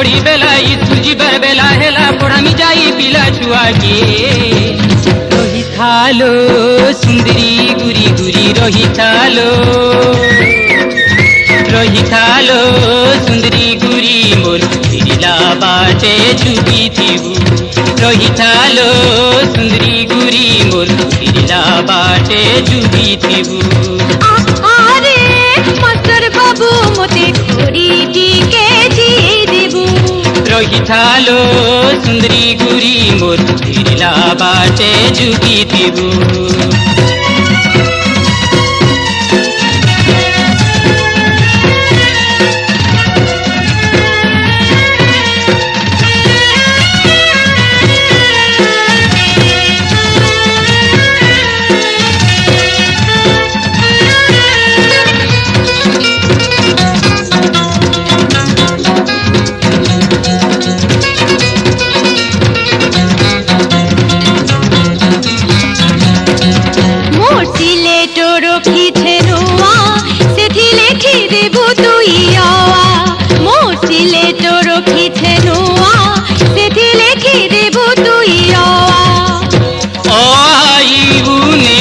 घड़ी बेला स्कूल जीवर बेला हेला पढ़ामी जाई पिला छुआ के रही थालो सुंदरी गुरी गुरी रही थालो सुंदरी गुरी मोर फिरला बाटे झुकी थीबू रही थालो सुंदरी गुरी मोर फिरला बाटे झुकी थीबू आरे मास्टर बाबू मोते घड़ी टीके जी देबू रही थालो सुंदरी गुरी मोर फिरला बाटे झुकी थीबू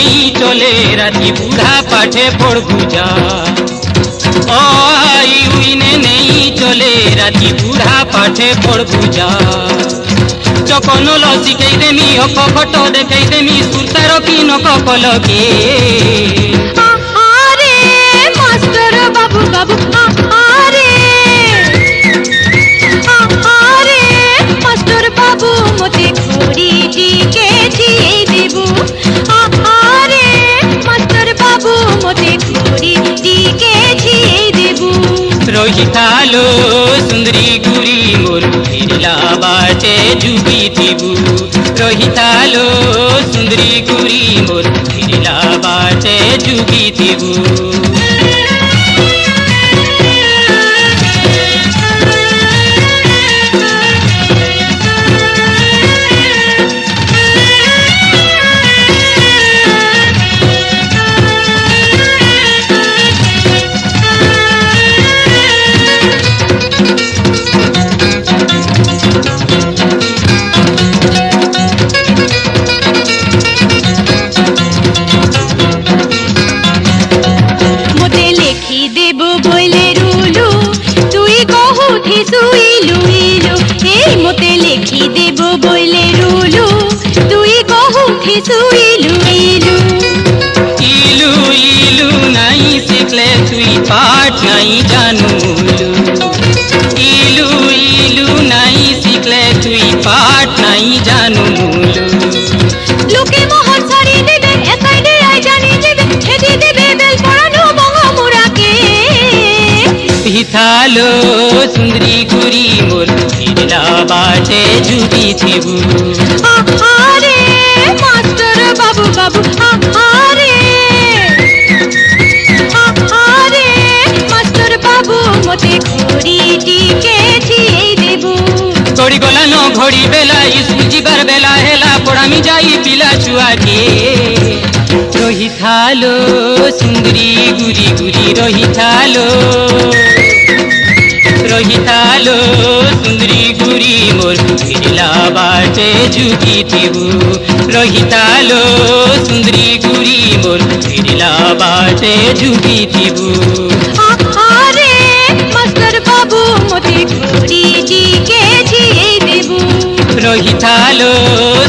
राती बूढ़ा पाठे पढ़ बुझा आई उइने नहीं चले राती बूढ़ा पाठे पढ़ बुझा चकनल शिखई देमी हक फट देखई देमी सुरतार की नक पलके आरे मास्टर बाबू बाबू आरे मास्टर बाबू मोते घड़ी टीके जी देबू आरे मास्टर बाबू मोते घड़ी टीके जी देबू रही थालो सुंदरी गुरी मोर फिरला बाटे झुकी थीबू रही थालो सुंदरी गुरी मोर फिरला बाटे झुकी थीबू मोते लेखी देबो बोले रुलू तुई कहू सुइलू इलू इलू इलू नहीं सिखले तुई पाठ नहीं जानूलू इलू इलू नहीं सिखले तुई पाठ नहीं जानूलू लोके मोहर छाड़ी देबे एसाइडे आई जानी देबे छेदी देबे बेल पड़ानो बंगा मुरा के हिथालो सुंदरी गुरी मोर फिरला बाटे झुकी थीबू आरे मास्टर बाबू बाबू आरे मास्टर बाबू मोते घड़ी टीके जी देबू घड़ी गला न घड़ी बेला स्कूल जीवार बेला हेला पढ़ामी जाई पिला छुआ के रही थालो सुंदरी गुरी गुरी रही थालो सुंदरी गुरी मोर फिरला बाटे झुकी थीबू रही थालो सुंदरी गुरी मोर फिरला बाटे झुकी थीबू आरे मास्टर बाबू मोते घड़ी टीके जी देबू रही थालो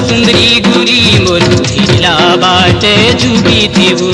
सुंदरी गुरी मोर फिरला बाटे झुकी थीबू।